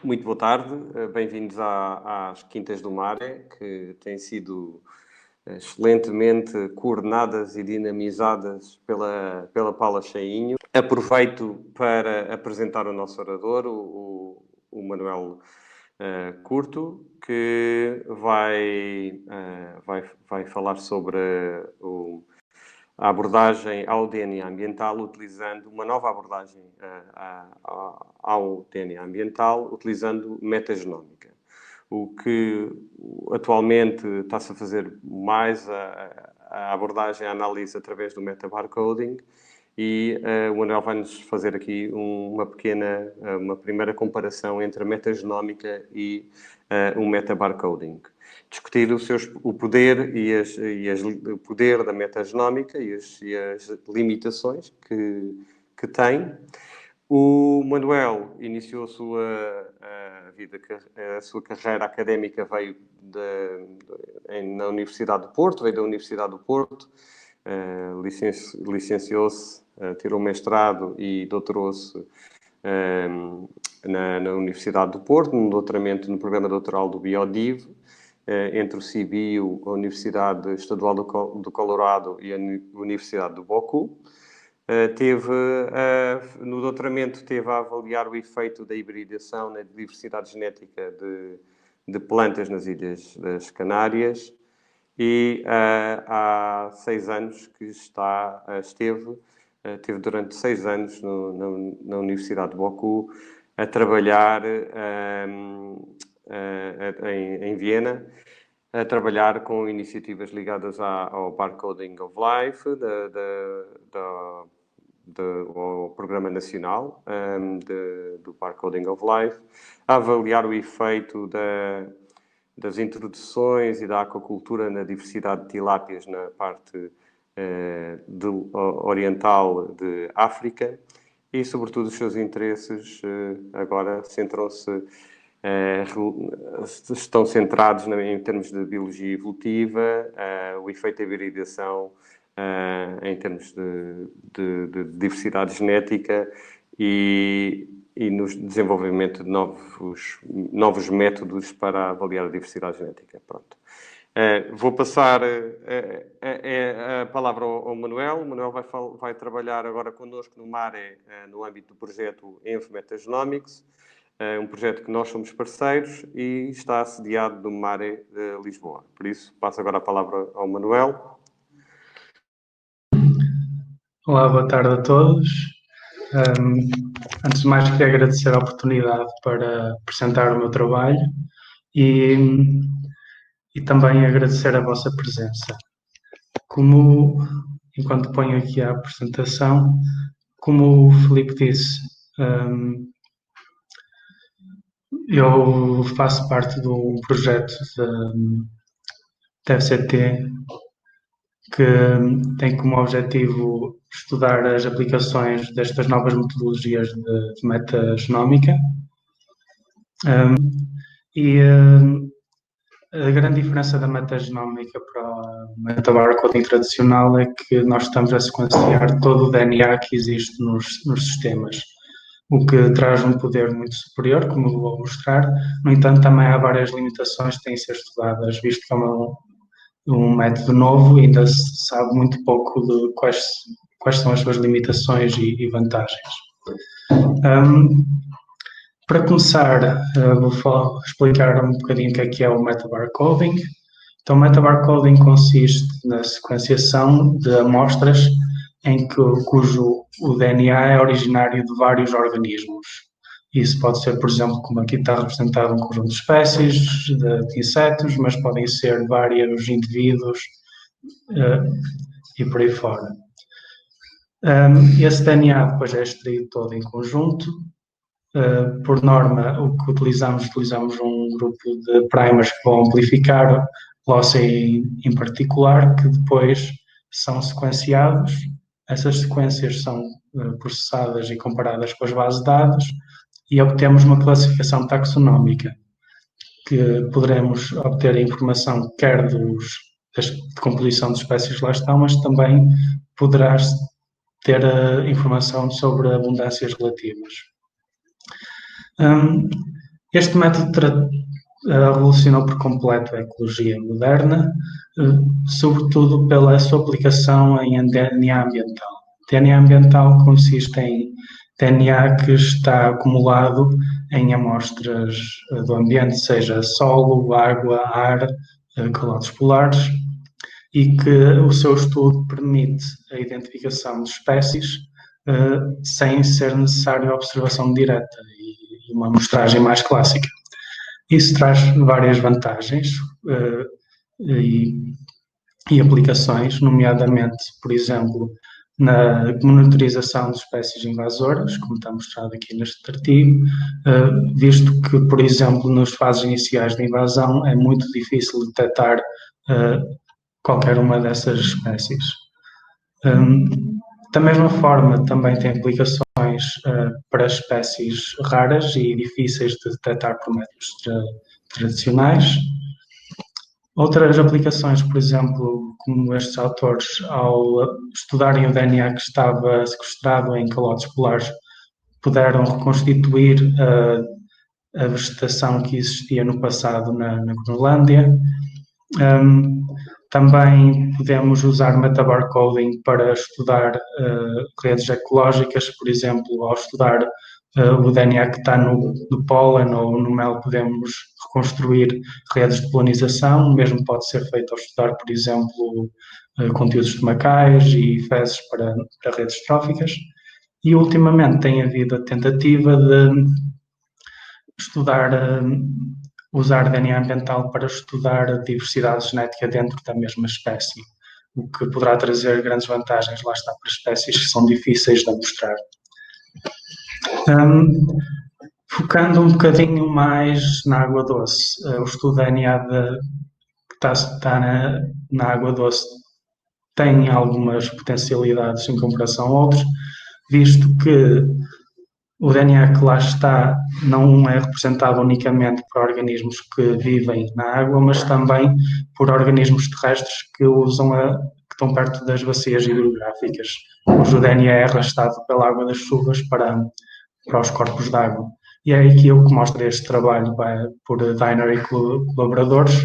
Muito boa tarde, bem-vindos às Quintas do Mare, que têm sido excelentemente coordenadas e dinamizadas pela Paula Cheinho. Aproveito para apresentar o nosso orador, o Manuel Curto, que vai falar sobre a abordagem ao DNA ambiental, utilizando uma nova abordagem ao DNA ambiental, utilizando metagenómica. O que atualmente está-se a fazer mais a abordagem, a análise através do metabarcoding, e o Manuel vai-nos fazer aqui uma primeira comparação entre a metagenómica e o metabarcoding. Discutir o poder o poder da metagenómica e as limitações que tem. O Manuel iniciou a sua carreira académica, veio na Universidade do Porto, licenciou-se, tirou mestrado e doutorou-se na Universidade do Porto, no doutoramento no programa doutoral do Biodiv, entre o CIBio, a Universidade Estadual do Colorado e a Universidade do Boku. No doutoramento teve a avaliar o efeito da hibridação na diversidade genética de plantas nas Ilhas das Canárias e há 6 anos que esteve durante 6 anos na Universidade de Boku a trabalhar em Viena, a trabalhar com iniciativas ligadas ao Barcoding of Life, ao Programa Nacional do Barcoding of Life, a avaliar o efeito das introduções e da aquacultura na diversidade de tilápias na parte oriental de África e, sobretudo, os seus interesses agora estão centrados em termos de biologia evolutiva, o efeito da hibridação em termos de diversidade genética e no desenvolvimento de novos métodos para avaliar a diversidade genética. Pronto. Vou passar a palavra ao Manuel. O Manuel vai trabalhar agora connosco no MARE, no âmbito do projeto EnvMetagenomics, um projeto que nós somos parceiros e está assediado no MARE de Lisboa. Por isso, passo agora a palavra ao Manuel. Olá, boa tarde a todos. Antes de mais, queria agradecer a oportunidade para apresentar o meu trabalho e também agradecer a vossa presença. Enquanto ponho aqui a apresentação, como o Filipe disse, eu faço parte de um projeto da FCT que tem como objetivo estudar as aplicações destas novas metodologias de metagenómica. A grande diferença da metagenómica para o metabarcoding tradicional é que nós estamos a sequenciar todo o DNA que existe nos sistemas, o que traz um poder muito superior, como vou mostrar. No entanto, também há várias limitações que têm de ser estudadas, visto que é um método novo e ainda se sabe muito pouco de quais são as suas limitações e vantagens. Para começar, vou explicar um bocadinho o que é o metabarcoding. Então, o metabarcoding consiste na sequenciação de amostras cujo o DNA é originário de vários organismos. Isso pode ser, por exemplo, como aqui está representado, um conjunto de espécies de insetos, mas podem ser vários indivíduos e por aí fora. Esse DNA depois é extraído todo em conjunto. Por norma, o que utilizamos um grupo de primers que vão amplificar o OCI em particular, que depois são sequenciados. Essas sequências são processadas e comparadas com as bases de dados e obtemos uma classificação taxonómica, que poderemos obter a informação quer de composição de espécies que lá estão, mas também poderás ter a informação sobre abundâncias relativas. Este método revolucionou por completo a ecologia moderna, sobretudo pela sua aplicação em DNA ambiental. DNA ambiental consiste em DNA que está acumulado em amostras do ambiente, seja solo, água, ar, calotes polares, e que o seu estudo permite a identificação de espécies sem ser necessário a observação direta e uma amostragem mais clássica. Isso traz várias vantagens e aplicações, nomeadamente, por exemplo, na monitorização de espécies invasoras, como está mostrado aqui neste artigo, visto que, por exemplo, nas fases iniciais de invasão é muito difícil detectar qualquer uma dessas espécies. Da mesma forma, também tem aplicações para espécies raras e difíceis de detectar por métodos tradicionais. Outras aplicações, por exemplo, como estes autores, ao estudarem o DNA que estava sequestrado em calotes polares, puderam reconstituir a vegetação que existia no passado na Groenlândia. Também podemos usar metabarcoding para estudar redes ecológicas, por exemplo, ao estudar o DNA que está no pólen ou no mel, podemos reconstruir redes de polinização, o mesmo pode ser feito ao estudar, por exemplo, conteúdos estomacais e fezes para redes tróficas. E ultimamente tem havido a tentativa de estudar, usar DNA ambiental para estudar a diversidade genética dentro da mesma espécie, o que poderá trazer grandes vantagens, lá está, para espécies que são difíceis de mostrar. Focando um bocadinho mais na água doce, o estudo de DNA que está na água doce tem algumas potencialidades em comparação a outros, visto que o DNA que lá está não é representado unicamente por organismos que vivem na água, mas também por organismos terrestres que estão perto das bacias hidrográficas, cujo DNA é arrastado pela água das chuvas para os corpos de água. E é aqui eu que mostro este trabalho por Diner e colaboradores,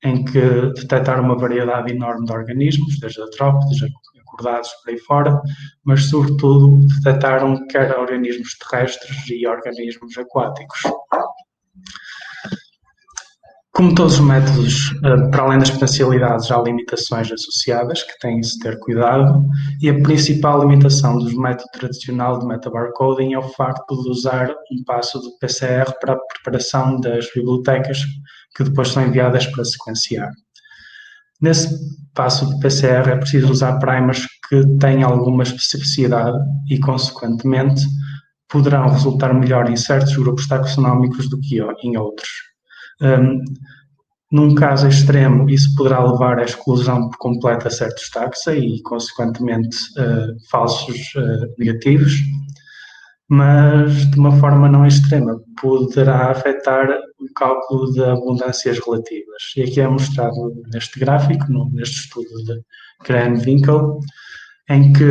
em que detectaram uma variedade enorme de organismos, desde artrópodes, acordados por aí fora, mas sobretudo detectaram quer organismos terrestres e organismos aquáticos. Como todos os métodos, para além das potencialidades, há limitações associadas que têm de se ter cuidado, e a principal limitação dos métodos tradicional de metabarcoding é o facto de usar um passo de PCR para a preparação das bibliotecas que depois são enviadas para sequenciar. Nesse passo de PCR é preciso usar primers que têm alguma especificidade e, consequentemente, poderão resultar melhor em certos grupos taxonómicos do que em outros. Num caso extremo, isso poderá levar à exclusão por completa de certos taxa e, consequentemente, falsos negativos, mas de uma forma não extrema, poderá afetar o cálculo de abundâncias relativas. E aqui é mostrado neste gráfico, neste estudo de Graham-Winkel, em que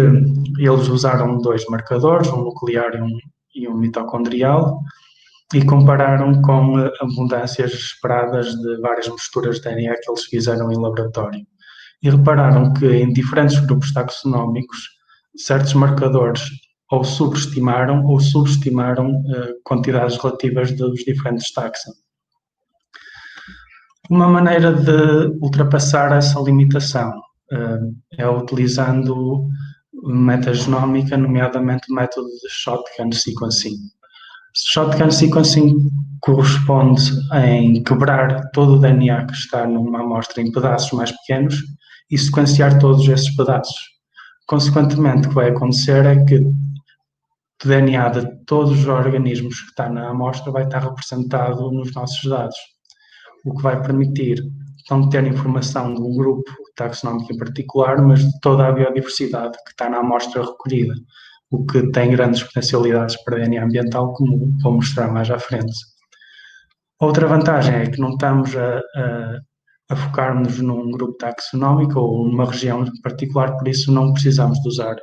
eles usaram dois marcadores, um nuclear e um mitocondrial, e compararam com abundâncias esperadas de várias misturas de DNA que eles fizeram em laboratório. E repararam que em diferentes grupos taxonómicos, certos marcadores ou subestimaram ou subestimaram quantidades relativas dos diferentes taxa. Uma maneira de ultrapassar essa limitação é utilizando metagenómica, nomeadamente o método de shotgun sequencing. Shotgun sequencing corresponde em quebrar todo o DNA que está numa amostra em pedaços mais pequenos e sequenciar todos esses pedaços. Consequentemente, o que vai acontecer é que o DNA de todos os organismos que está na amostra vai estar representado nos nossos dados, o que vai permitir não ter informação de um grupo taxonómico em particular, mas de toda a biodiversidade que está na amostra recolhida, o que tem grandes potencialidades para DNA ambiental, como vou mostrar mais à frente. Outra vantagem é que não estamos a focar-nos num grupo taxonómico ou numa região em particular, por isso não precisamos de usar,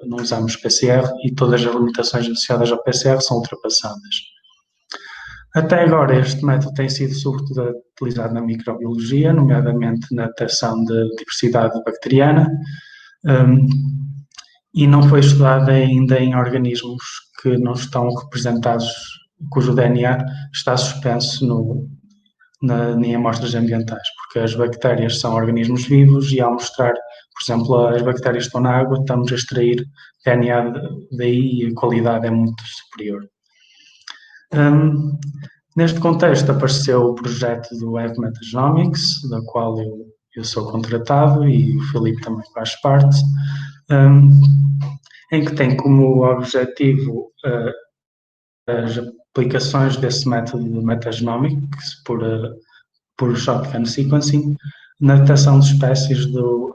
não usamos PCR e todas as limitações associadas ao PCR são ultrapassadas. Até agora, este método tem sido sobretudo utilizado na microbiologia, nomeadamente na detecção de diversidade bacteriana, e não foi estudado ainda em organismos que não estão representados, cujo DNA está suspenso em amostras ambientais, porque as bactérias são organismos vivos e ao mostrar, por exemplo, as bactérias que estão na água, estamos a extrair DNA daí e a qualidade é muito superior. Neste contexto apareceu o projeto do Web Metagenomics, da qual eu sou contratado e o Filipe também faz parte, em que tem como objetivo as aplicações desse método de metagenomics por shotgun sequencing na detecção de espécies do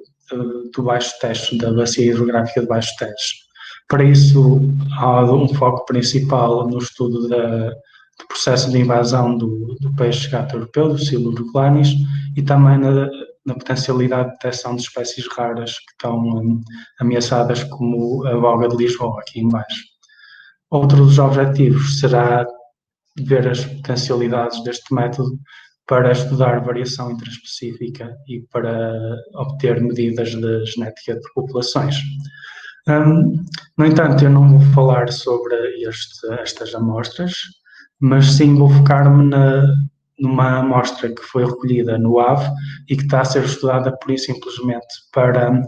baixo techo, da bacia hidrográfica de baixo techo. Para isso, há um foco principal no estudo do processo de invasão do peixe-gato europeu, do Siluro glanis, e também na potencialidade de detecção de espécies raras que estão ameaçadas, como a boga de Lisboa, aqui em baixo. Outro dos objetivos será ver as potencialidades deste método para estudar variação interespecífica e para obter medidas de genética de populações. No entanto, eu não vou falar sobre estas amostras, mas sim vou focar-me numa amostra que foi recolhida no AVE e que está a ser estudada por isso simplesmente para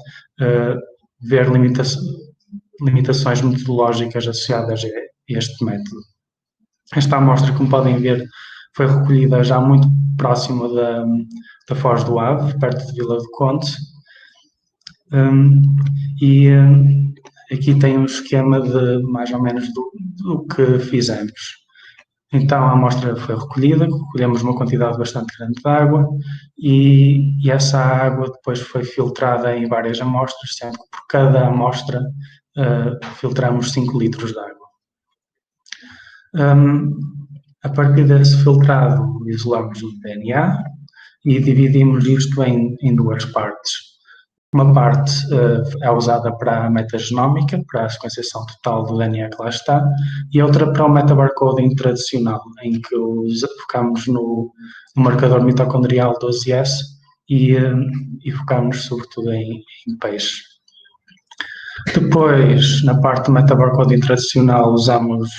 ver limitações metodológicas associadas a este método. Esta amostra, como podem ver, foi recolhida já muito próximo da Foz do Ave, perto de Vila do Conde, e aqui tem um esquema de mais ou menos do que fizemos. Então a amostra foi recolhida, recolhemos uma quantidade bastante grande de água e essa água depois foi filtrada em várias amostras, sendo que por cada amostra filtramos 5 litros de água. A partir desse filtrado, isolamos o DNA e dividimos isto em duas partes. Uma parte é usada para a metagenómica, para a sequenciação total do DNA que lá está, e outra para o metabarcoding tradicional, em que focamos no marcador mitocondrial 12S e focamos sobretudo em peixe. Depois, na parte do metabarcoding tradicional, usamos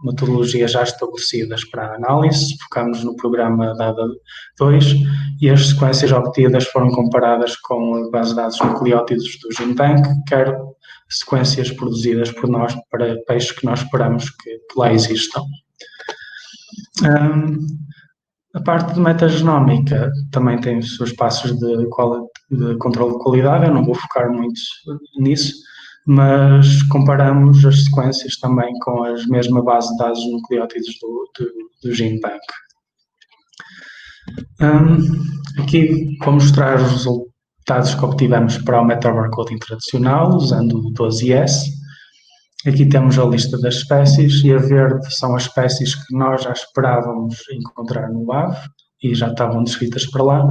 metodologias já estabelecidas para a análise, focamos no programa DADA2 e as sequências obtidas foram comparadas com a base de dados nucleótidos do GenBank, quer sequências produzidas por nós para peixes que nós esperamos que lá existam. A parte de metagenómica também tem os seus passos de controle de qualidade, eu não vou focar muito nisso, mas comparamos as sequências também com a mesma base de dados nucleótidos do GenBank. Aqui vou mostrar os resultados que obtivemos para o metabarcoding tradicional, usando o 12S. Aqui temos a lista das espécies e a verde são as espécies que nós já esperávamos encontrar no AVE e já estavam descritas para lá,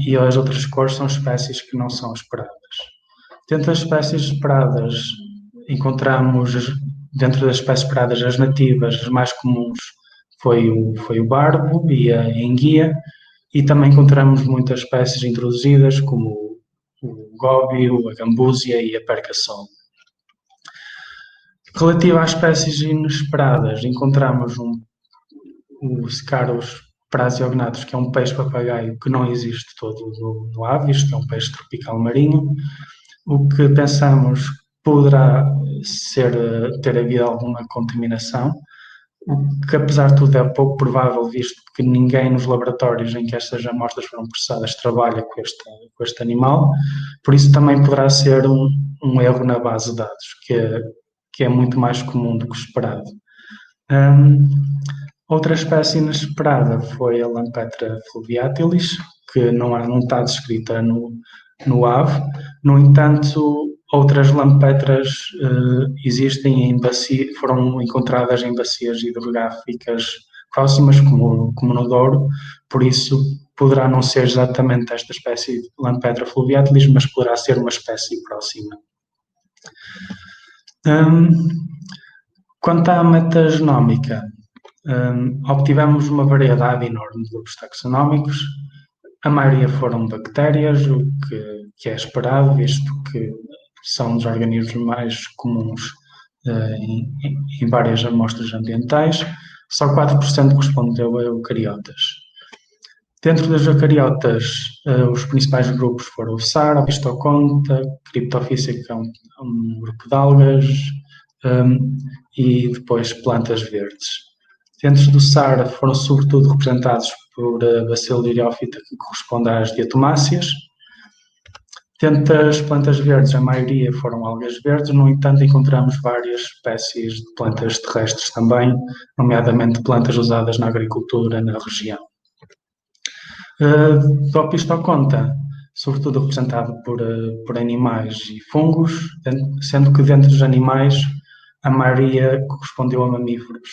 e as outras cores são espécies que não são esperadas. Dentro das espécies esperadas, encontramos, dentro das espécies esperadas, as nativas, as mais comuns foi o barbo e a enguia, e também encontramos muitas espécies introduzidas, como o góbio, a gambúzia e a percassol. Relativo às espécies inesperadas, encontramos o Scarus prasiognathus, que é um peixe-papagaio que não existe todo no ave, isto é um peixe tropical marinho. O que pensamos poderá ter havido alguma contaminação, o que apesar de tudo é pouco provável, visto que ninguém nos laboratórios em que estas amostras foram processadas trabalha com este animal, por isso também poderá ser um erro na base de dados, que é muito mais comum do que esperado. Outra espécie inesperada foi a Lampetra fluviatilis, que não está descrita no AVE. No entanto, outras lampetras existem foram encontradas em bacias hidrográficas próximas, como no Douro, por isso poderá não ser exatamente esta espécie de Lampetra fluviatilis, mas poderá ser uma espécie próxima. Quanto à metagenómica, Obtivemos uma variedade enorme de grupos taxonómicos. A maioria foram bactérias, o que é esperado, visto que são dos organismos mais comuns em várias amostras ambientais. Só 4% correspondeu a eucariotas. Dentro das eucariotas, os principais grupos foram o SAR, a Pistoconta, Cryptophyceae, que é um grupo de algas, e depois plantas verdes. Dentro do SAR foram sobretudo representados por Bacillus ireófita, que corresponde às diatomáceas. Dentro das plantas verdes, a maioria foram algas verdes, no entanto, encontramos várias espécies de plantas terrestres também, nomeadamente plantas usadas na agricultura na região. Do Pistoconta, sobretudo representado por animais e fungos, sendo que dentro dos animais a maioria correspondeu a mamíferos.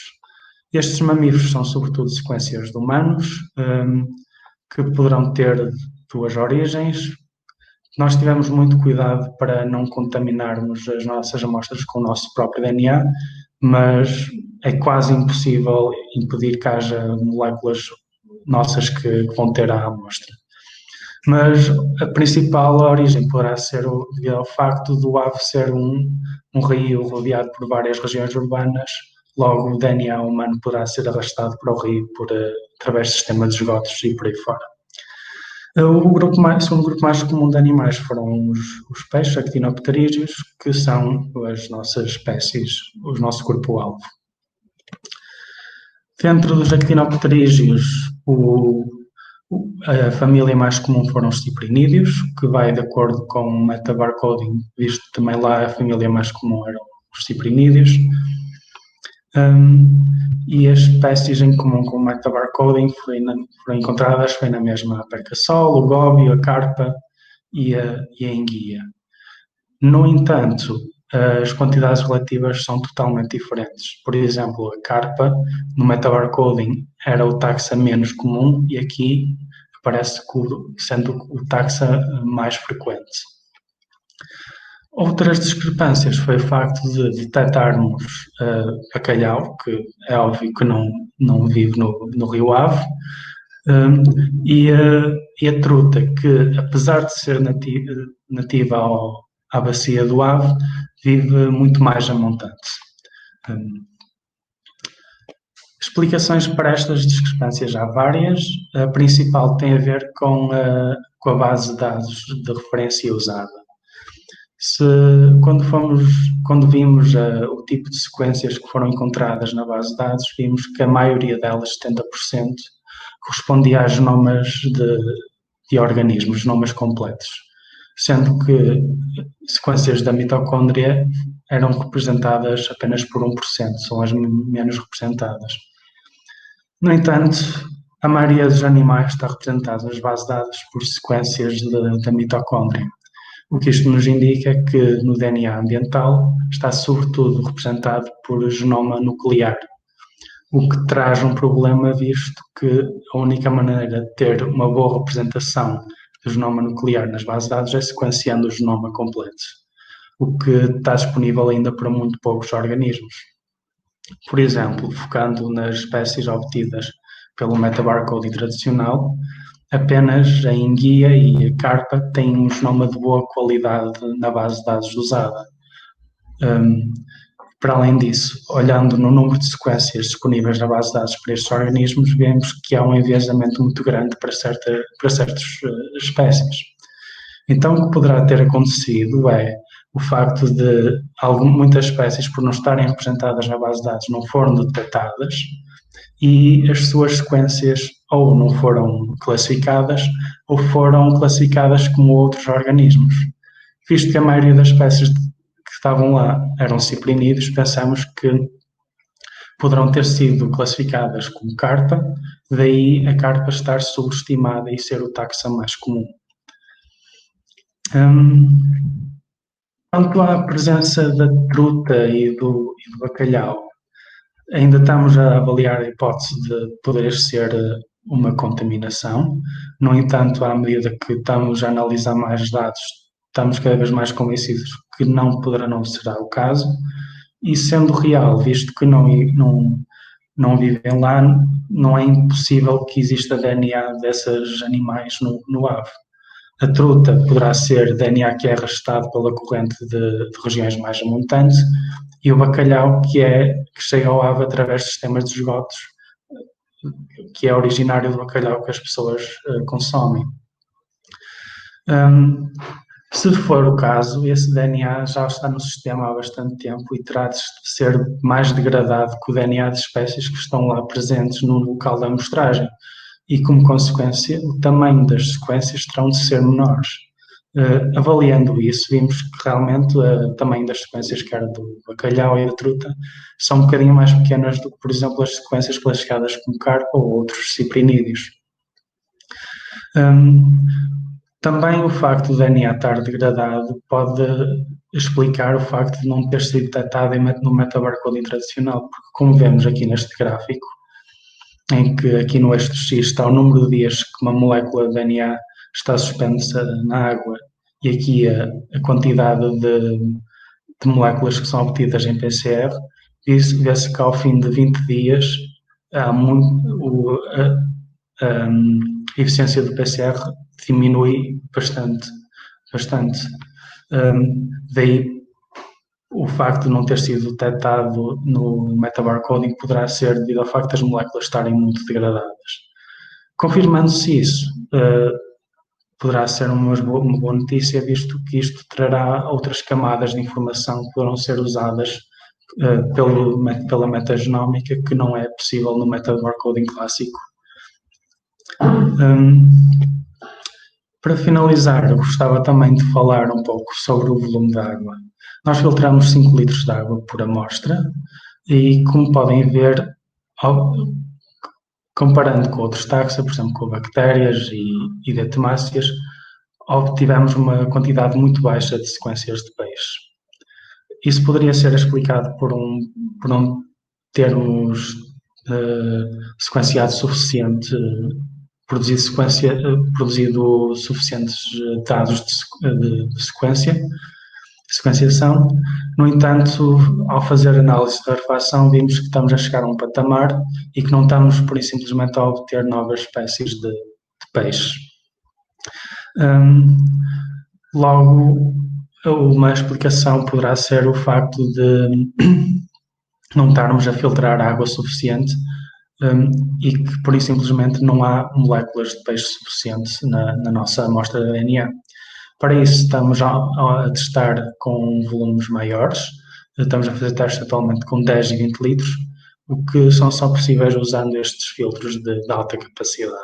Estes mamíferos são sobretudo sequências de humanos, que poderão ter duas origens. Nós tivemos muito cuidado para não contaminarmos as nossas amostras com o nosso próprio DNA, mas é quase impossível impedir que haja moléculas nossas que vão ter a amostra. Mas a principal origem poderá ser devido ao facto do Ave ser um rio rodeado por várias regiões urbanas. Logo, o DNA humano poderá ser arrastado para o rio através do sistema de esgotos e por aí fora. O segundo grupo mais comum de animais foram os peixes, actinopterídeos, que são as nossas espécies, o nosso grupo-alvo. Dentro dos actinopterídeos, a família mais comum foram os ciprinídeos, que vai de acordo com o metabarcoding, visto que também lá a família mais comum eram os ciprinídeos. E as espécies em comum com o metabarcoding foram encontradas na mesma a percassol, o góbio, a carpa e a enguia. No entanto, as quantidades relativas são totalmente diferentes. Por exemplo, a carpa, no metabarcoding, era o taxa menos comum e aqui aparece sendo o taxa mais frequente. Outras discrepâncias foi o facto de detectarmos bacalhau, que é óbvio que não vive no Rio Ave, e a truta, que apesar de ser nativa à bacia do Ave, vive muito mais a montante. Explicações para estas discrepâncias há várias. A principal tem a ver com a base de dados de referência usada. Quando vimos o tipo de sequências que foram encontradas na base de dados, vimos que a maioria delas, 70%, correspondia a genomas de organismos, genomas completos, sendo que sequências da mitocôndria eram representadas apenas por 1%, são as menos representadas. No entanto, a maioria dos animais está representada nas bases de dados por sequências da mitocôndria. O que isto nos indica é que no DNA ambiental está sobretudo representado por genoma nuclear, o que traz um problema, visto que a única maneira de ter uma boa representação do genoma nuclear nas bases de dados é sequenciando o genoma completo, o que está disponível ainda para muito poucos organismos. Por exemplo, focando nas espécies obtidas pelo metabarcoding tradicional, apenas a enguia e a carpa têm um genoma de boa qualidade na base de dados usada. Para além disso, olhando no número de sequências disponíveis na base de dados para estes organismos, vemos que há um enviesamento muito grande para certas espécies. Então, o que poderá ter acontecido é o facto de muitas espécies, por não estarem representadas na base de dados, não foram detectadas e as suas sequências ou não foram classificadas ou foram classificadas como outros organismos. Visto que a maioria das espécies que estavam lá eram ciprinídeos, pensamos que poderão ter sido classificadas como carpa, daí a carpa estar subestimada e ser o taxa mais comum. Quanto à presença da truta e do bacalhau, ainda estamos a avaliar a hipótese de poder ser uma contaminação. No entanto, à medida que estamos a analisar mais dados, estamos cada vez mais convencidos que não será o caso. E sendo real, visto que não não vivem lá, não é impossível que exista DNA desses animais no ave. A truta poderá ser DNA que é arrastado pela corrente de regiões mais montantes, e o bacalhau que chega ao ave através de sistemas de esgotos, que é originário do bacalhau que as pessoas consomem. Se for o caso, esse DNA já está no sistema há bastante tempo e terá de ser mais degradado que o DNA de espécies que estão lá presentes no local da amostragem. E, como consequência, o tamanho das sequências terão de ser menores. Avaliando isso, vimos que realmente o tamanho das sequências, quer do bacalhau e da truta, são um bocadinho mais pequenas do que, por exemplo, as sequências classificadas como carpo ou outros ciprinídeos. Também o facto do DNA estar degradado pode explicar o facto de não ter sido detectado no metabarcoding tradicional, porque, como vemos aqui neste gráfico, em que aqui no eixo X está o número de dias que uma molécula de DNA está suspensa na água, e aqui a quantidade de moléculas que são obtidas em PCR, vê-se que ao fim de 20 dias a eficiência do PCR diminui bastante. Daí o facto de não ter sido detectado no metabarcoding poderá ser devido ao facto das moléculas estarem muito degradadas. Confirmando-se isso, poderá ser uma boa notícia, visto que isto trará outras camadas de informação que poderão ser usadas pela metagenómica, que não é possível no metabarcoding clássico. Para finalizar, eu gostava também de falar um pouco sobre o volume de água. Nós filtramos 5 litros de água por amostra e, como podem ver, comparando com outros taxa, por exemplo, com bactérias e diatomáceas, obtivemos uma quantidade muito baixa de sequências de peixe. Isso poderia ser explicado por não termos sequenciado suficiente, produzido suficientes dados de sequenciação. No entanto, ao fazer análise da refação, vimos que estamos a chegar a um patamar e que não estamos, por simplesmente, a obter novas espécies de peixe. Logo, uma explicação poderá ser o facto de não estarmos a filtrar água suficiente e que, por isso, simplesmente, não há moléculas de peixe suficientes na nossa amostra de DNA. Para isso, estamos a testar com volumes maiores. Estamos a fazer testes atualmente com 10 e 20 litros, o que são só possíveis usando estes filtros de alta capacidade.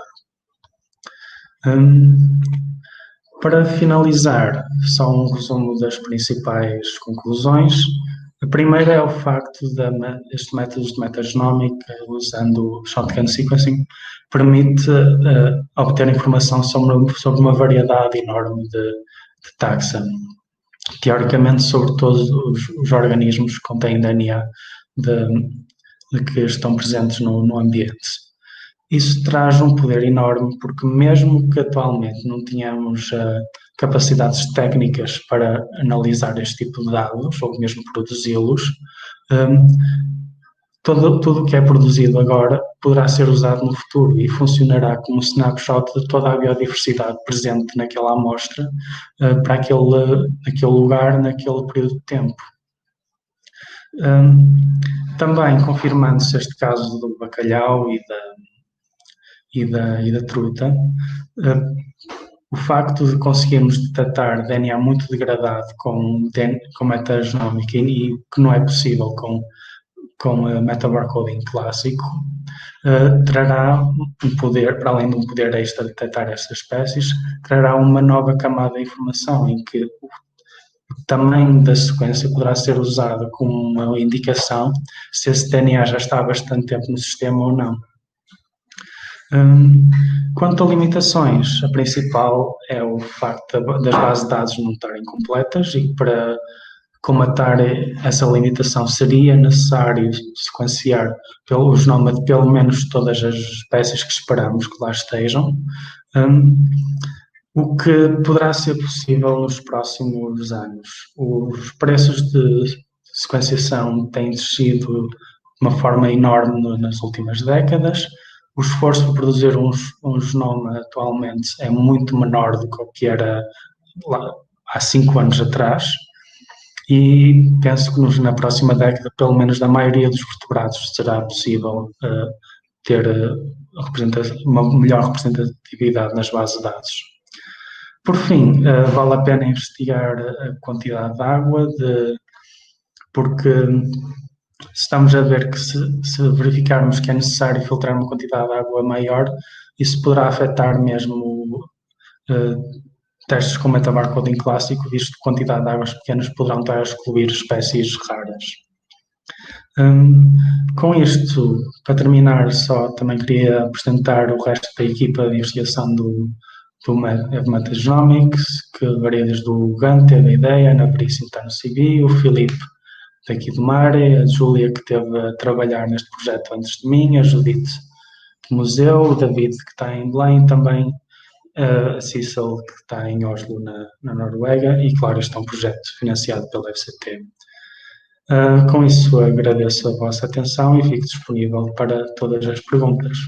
Para finalizar, só um resumo das principais conclusões. A primeira é o facto de estes métodos de metagenómica, usando shotgun sequencing, permite obter informação sobre uma variedade enorme de taxa. Teoricamente, sobre todos os organismos que contêm DNA de que estão presentes no ambiente. Isso traz um poder enorme, porque mesmo que atualmente não tenhamos capacidades técnicas para analisar este tipo de dados, ou mesmo produzi-los, tudo o que é produzido agora poderá ser usado no futuro e funcionará como um snapshot de toda a biodiversidade presente naquela amostra para aquele lugar, naquele período de tempo. Também, confirmando-se este caso do bacalhau e da truta, o facto de conseguirmos detectar DNA muito degradado com metagenómica e que não é possível com metabarcoding clássico, trará um poder, para além de um poder extra de detectar estas espécies, trará uma nova camada de informação em que o tamanho da sequência poderá ser usado como uma indicação se esse DNA já está há bastante tempo no sistema ou não. Quanto a limitações, a principal é o facto das bases de dados não estarem completas, e para comatar essa limitação seria necessário sequenciar o genoma de pelo menos todas as espécies que esperamos que lá estejam, o que poderá ser possível nos próximos anos. Os preços de sequenciação têm descido uma forma enorme nas últimas décadas. O esforço por produzir um genoma atualmente é muito menor do que o que era lá, há 5 anos atrás, e penso que na próxima década, pelo menos na maioria dos vertebrados, será possível ter uma melhor representatividade nas bases de dados. Por fim, vale a pena investigar a quantidade de água, porque estamos a ver que se verificarmos que é necessário filtrar uma quantidade de água maior, isso poderá afetar mesmo testes com metabarcoding clássico, visto que a quantidade de águas pequenas poderão estar a excluir espécies raras. Com isto, para terminar, só também queria apresentar o resto da equipa de investigação do Metagenomics, que varia desde o Gante, da ideia, a Ana Veríssimo está no CB, o Filipe daqui do Mare, a Júlia que esteve a trabalhar neste projeto antes de mim, a Judite do Museu, o David que está em Belém também, a Cecil que está em Oslo, na Noruega, e claro, este é um projeto financiado pela FCT. Com isso, agradeço a vossa atenção e fico disponível para todas as perguntas.